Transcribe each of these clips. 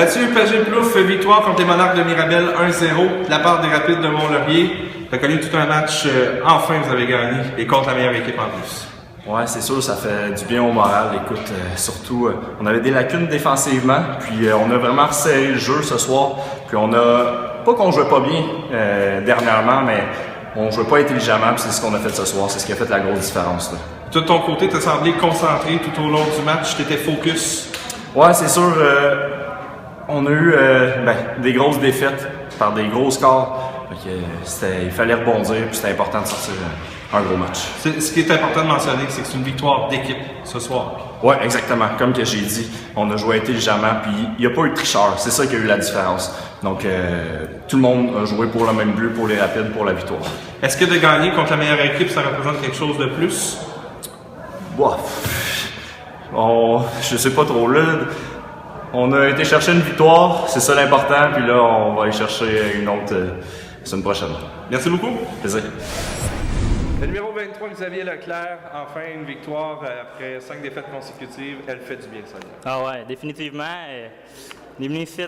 Mathieu Pagé-Plouffe, victoire contre les Monarques de Mirabel 1-0 de la part des Rapides de Mont-Laurier. Tu as connu tout un match, enfin vous avez gagné, et contre la meilleure équipe en plus. Ouais, c'est sûr, ça fait du bien au moral. Écoute, surtout, on avait des lacunes défensivement, puis on a vraiment resserré le jeu ce soir. Puis on a, pas qu'on jouait pas bien dernièrement, mais on jouait pas intelligemment, puis c'est ce qu'on a fait ce soir. C'est ce qui a fait la grosse différence, là. De ton côté, tu as semblé concentré tout au long du match, tu étais focus. Ouais, c'est sûr, on a eu des grosses défaites par des gros scores. Il fallait rebondir, puis c'était important de sortir un gros match. Ce qui est important de mentionner, c'est que c'est une victoire d'équipe ce soir. Oui, exactement. Comme que j'ai dit, on a joué intelligemment, puis il n'y a pas eu de tricheur. C'est ça qui a eu la différence. Donc, tout le monde a joué pour le même but, pour les Rapides, pour la victoire. Est-ce que de gagner contre la meilleure équipe, ça représente quelque chose de plus? Je sais pas trop. Là, on a été chercher une victoire, c'est ça l'important, puis là, on va aller chercher une autre la semaine prochaine. Merci beaucoup. Plaisir. Le numéro 23, Xavier Leclerc, enfin une victoire après 5 défaites consécutives. Elle fait du bien, ça. Ah ouais, définitivement. On est venu ici,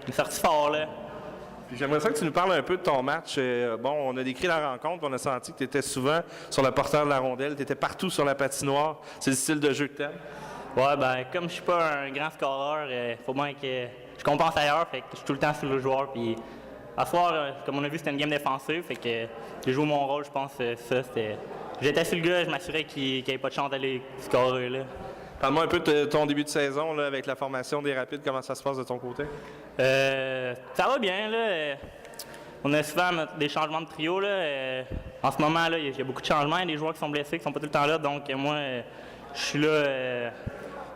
une sortie fort, là. Puis j'aimerais ça que tu nous parles un peu de ton match. On a décrit la rencontre, on a senti que tu étais souvent sur le porteur de la rondelle, tu étais partout sur la patinoire. C'est le style de jeu que tu aimes? Ouais, comme je suis pas un grand scoreur, faut bien que je compense ailleurs, fait que je suis tout le temps sur le joueur. Puis à soir, comme on a vu, c'était une game défensive, fait que j'ai joué mon rôle, je pense, j'étais sur le gars, je m'assurais qu'il n'y avait pas de chance d'aller scorer, là. Parle-moi un peu de ton début de saison là, avec la formation des Rapides, comment ça se passe de ton côté? Ça va bien, là. On a souvent des changements de trio, là. En ce moment, là, il y a beaucoup de changements, il y a des joueurs qui sont blessés, qui sont pas tout le temps là, donc moi, je suis là,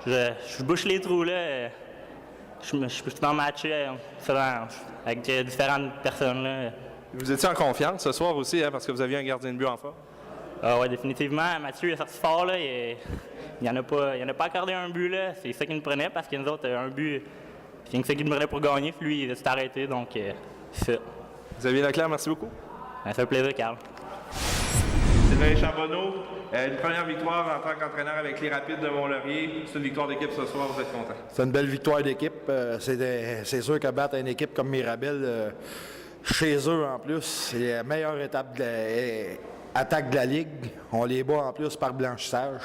je bouche les trous, là. Je suis dans le match avec différentes personnes, là. Vous étiez en confiance ce soir aussi, hein, parce que vous aviez un gardien de but en forme? Ah ouais, définitivement. Mathieu est sorti fort, là. Il n'en a pas accordé un but, là. C'est ça qu'il nous prenait, parce que nous autres, un but, c'est ça qu'il nous prenait pour gagner, puis lui, il s'est arrêté, donc c'est ça. Xavier Leclerc, merci beaucoup. Ça fait plaisir, Carl. Sylvain Charbonneau, une première victoire en tant qu'entraîneur avec les Rapides de Mont-Laurier. C'est une victoire d'équipe ce soir, vous êtes content? C'est une belle victoire d'équipe. C'est sûr que battre une équipe comme Mirabel, chez eux en plus, c'est la meilleure attaque de la Ligue. On les bat en plus par blanchissage.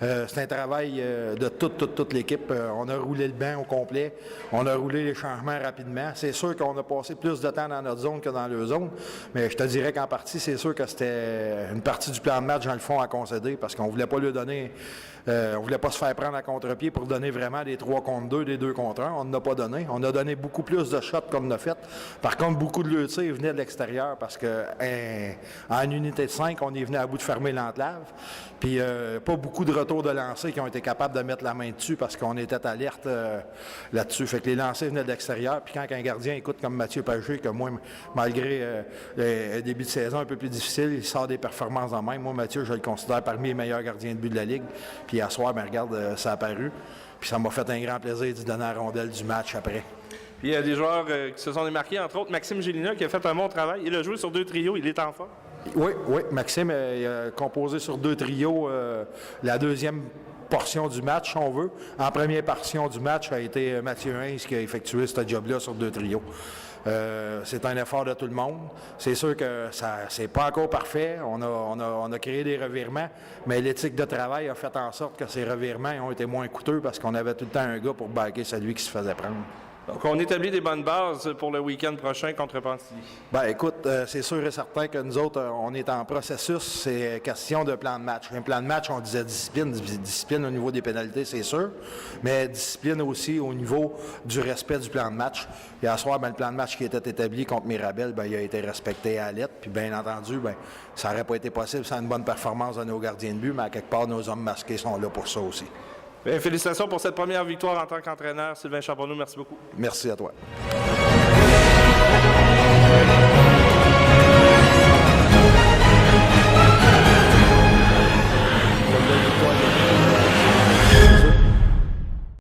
C'est un travail de toute l'équipe. On a roulé le banc au complet. On a roulé les changements rapidement. C'est sûr qu'on a passé plus de temps dans notre zone que dans leur zone, mais je te dirais qu'en partie, c'est sûr que c'était une partie du plan de match dans le fond à concéder parce qu'on ne voulait pas lui donner... on voulait pas se faire prendre à contre-pied pour donner vraiment des 3 contre 2, des 2 contre 1. On n'en a pas donné. On a donné beaucoup plus de shots qu'on en a fait. Par contre, beaucoup de leurs tirs venaient de l'extérieur parce qu'en unité de 5, on est venu à bout de fermer l'enclave. Puis pas beaucoup de retours de lancers qui ont été capables de mettre la main dessus parce qu'on était alerte là-dessus. Fait que les lancers venaient de l'extérieur. Puis quand un gardien écoute comme Mathieu Pagé, que moi, malgré le début de saison un peu plus difficile, il sort des performances en même. Moi, Mathieu, je le considère parmi les meilleurs gardiens de but de la Ligue. Puis hier soir, regarde, ça a apparu. Puis ça m'a fait un grand plaisir d'y donner la rondelle du match après. Puis il y a des joueurs qui se sont démarqués, entre autres Maxime Gélina qui a fait un bon travail. Il a joué sur 2 trios, il est en forme. Oui, Maxime a composé sur 2 trios la deuxième portion du match, si on veut. En première portion du match, ça a été Mathieu Heinz qui a effectué ce job-là sur 2 trios. C'est un effort de tout le monde. C'est sûr que c'est pas encore parfait. On a créé des revirements, mais l'éthique de travail a fait en sorte que ces revirements ont été moins coûteux parce qu'on avait tout le temps un gars pour baquer celui qui se faisait prendre. Donc, on établit des bonnes bases pour le week-end prochain contre Pentilly. Écoute, c'est sûr et certain que nous autres, on est en processus. C'est question de plan de match. Un plan de match, on disait discipline au niveau des pénalités, c'est sûr, mais discipline aussi au niveau du respect du plan de match. Et à soir, le plan de match qui était établi contre Mirabel, il a été respecté à la lettre. Puis bien entendu, ça n'aurait pas été possible sans une bonne performance de nos gardiens de but, mais à quelque part, nos hommes masqués sont là pour ça aussi. Bien, félicitations pour cette première victoire en tant qu'entraîneur. Sylvain Charbonneau, merci beaucoup. Merci à toi.